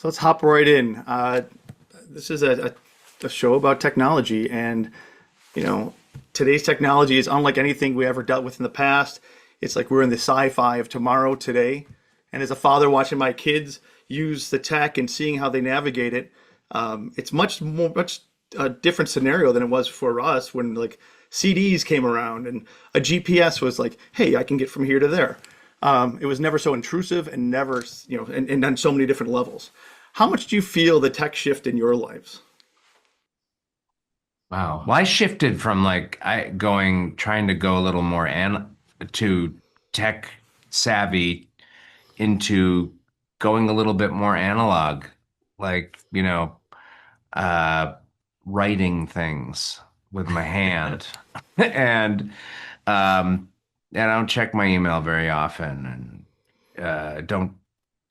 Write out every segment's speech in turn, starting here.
So let's hop right in. This is a show about technology, and you know, today's technology is unlike anything we ever dealt with in the past. It's like we're in the sci-fi of tomorrow today. And as a father watching my kids use the tech and seeing how they navigate it, it's much different scenario than it was for us when like CDs came around and a GPS was like, hey, I can get from here to there. It was never so intrusive and never, and on so many different levels. How much do you feel the tech shift in your lives? Wow. Well, I shifted from like trying to go a little more to tech savvy into going a little bit more analog, like, uh, writing things with my hand. And and I don't check my email very often and don't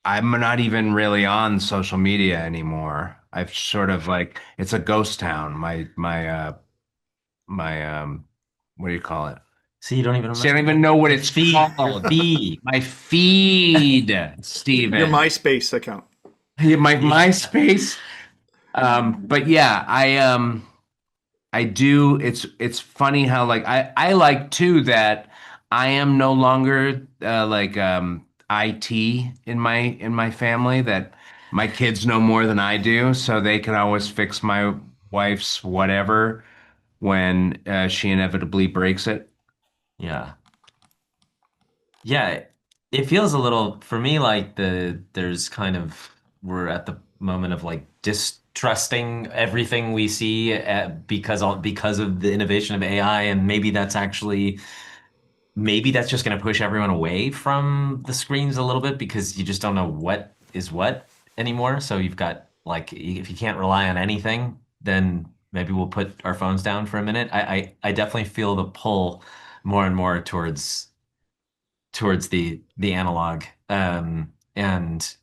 I'm not even really on social media anymore. I've sort of like it's a ghost town. My what do you call it? See, you don't even See, I don't remember even know what your it's feed, your called. feed. My feed, Your Steven. MySpace account. Yeah, my Yeah. MySpace. But yeah, I do. It's funny how like I like too that I am no longer IT in my family, that my kids know more than I do, so they can always fix my wife's whatever when she inevitably breaks it. Yeah. Yeah. It feels a little for me like there's kind of we're at the moment of like distrusting everything we see because of the innovation of AI, and maybe that's just going to push everyone away from the screens a little bit because you just don't know what is what anymore. So you've got like if you can't rely on anything, then maybe we'll put our phones down for a minute. I definitely feel the pull more and more towards the analog. And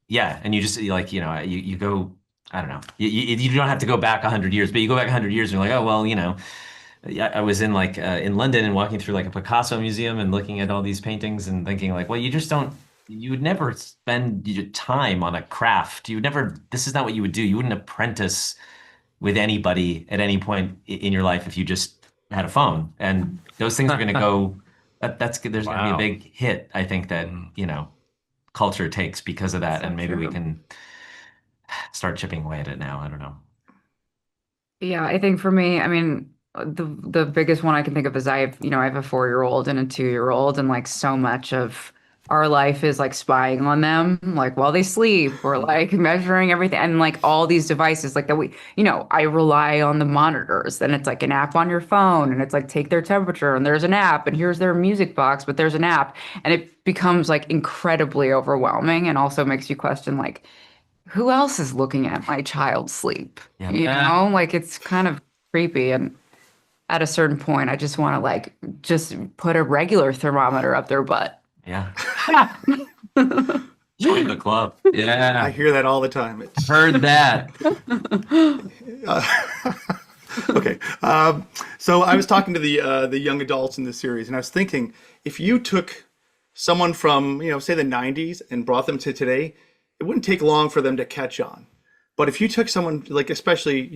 yeah, and you just like you go. I don't know. You don't have to go back 100 years, but you go back 100 years and you're like, oh well, yeah, I was in in London and walking through like a Picasso museum and looking at all these paintings and thinking like, well, you just don't, you would never spend your time on a craft. You would never, this is not what you would do. You wouldn't apprentice with anybody at any point in your life if you just had a phone. And those things are going to go, there's going to be a Wow. big hit, I think that, culture takes because of that. So And maybe we true. can start chipping away at it now. I don't know. Yeah, I think for me, I mean, the biggest one I can think of is I have a 4-year-old and a 2-year-old, and like so much of our life is like spying on them, like while they sleep, or like measuring everything, and like all these devices, like that I rely on the monitors. Then it's like an app on your phone, and it's like take their temperature, and there's an app, and here's their music box, but there's an app, and it becomes like incredibly overwhelming, and also makes you question like who else is looking at my child sleep? Yeah. Like it's kind of creepy. And at a certain point, I just want to like just put a regular thermometer up their butt. Yeah. Join the club. I Yeah, hear that all the time. It's heard that. okay. So I was talking to the young adults in this series, and I was thinking if you took someone from say the '90s and brought them to today, it wouldn't take long for them to catch on. But if you took someone like especially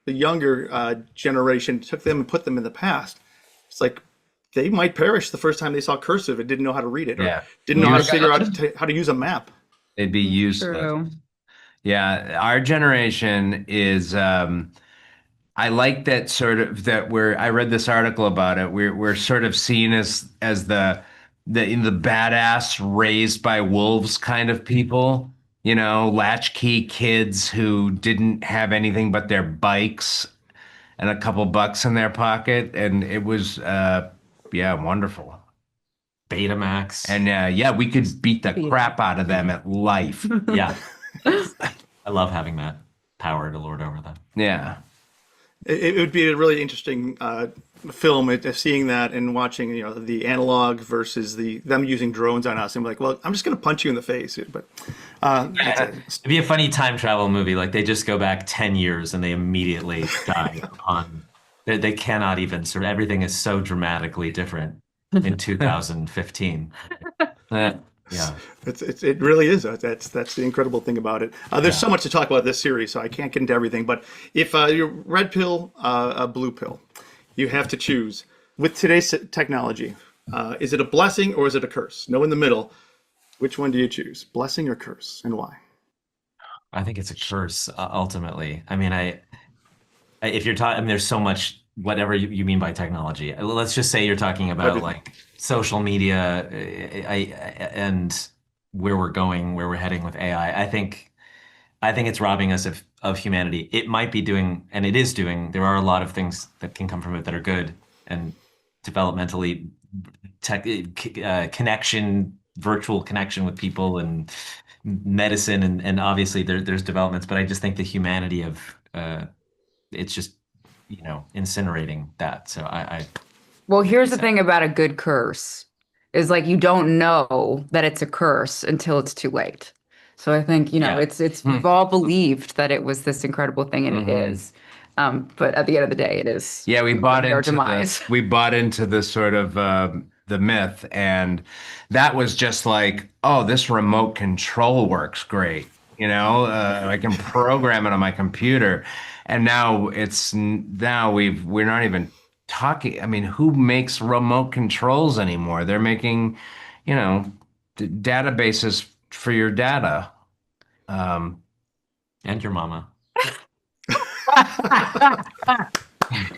the younger generation, took them and put them in the past, it's like they might perish the first time they saw cursive and didn't know how to read it or Yeah. didn't know how to Use, figure out how to use a map. it'd be useless. True. Yeah, our generation is I like that sort of that I read this article about it. We're sort of seen as the badass raised by wolves kind of people, latchkey kids who didn't have anything but their bikes and a couple bucks in their pocket, and it was yeah, wonderful. Betamax. And yeah, we could beat the crap out of them at life. Yeah. I love having that power to lord over them. Yeah. It would be a really interesting film seeing that and watching the analog versus them using drones on us and be like, well, I'm just going to punch you in the face, but It'd be a funny time travel movie. Like they just go back 10 years and they immediately die on. They cannot even sort of, everything is so dramatically different in 2015. Uh, Yeah. It really is. That's the incredible thing about it. There's so much to talk about this series, so I can't get into everything. But if you're red pill, a blue pill, you have to choose. With today's technology, is it a blessing or is it a curse? No in the middle. Which one do you choose? Blessing or curse, and why? I think it's a curse, ultimately. I mean, if you're talking, I mean, there's so much, whatever you mean by technology. Let's just say you're talking about Everything. like social media, and where we're going, where we're heading with AI. I think it's robbing us of humanity. It might be doing, and it is doing. There are a lot of things that can come from it that are good and developmentally, connection, virtual connection with people, and medicine, and obviously there's developments. But I just think the humanity of it's just incinerating that. So I Well, here's the thing about a good curse is like you don't know that it's a curse until it's too late. So I think, Yeah. it's we've all believed that it was this incredible thing, and it is. But at the end of the day, it is Yeah, we bought our into demise. we bought into the sort of the myth, and that was just like, oh, this remote control works great. I can program it on my computer, and now we're not even talking. I mean, who makes remote controls anymore? They're making, databases for your data. and your mama.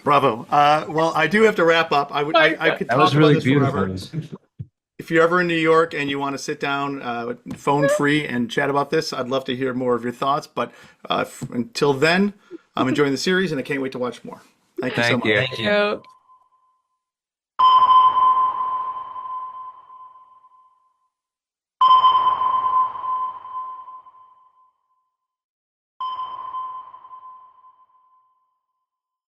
Bravo. Well, I do have to wrap up. I could That talk was about really this beautiful. forever. If you're ever in New York and you want to sit down, phone free, and chat about this, I'd love to hear more of your thoughts. But until then, I'm enjoying the series and I can't wait to watch more. Thank you so Thank much. you. Thank you.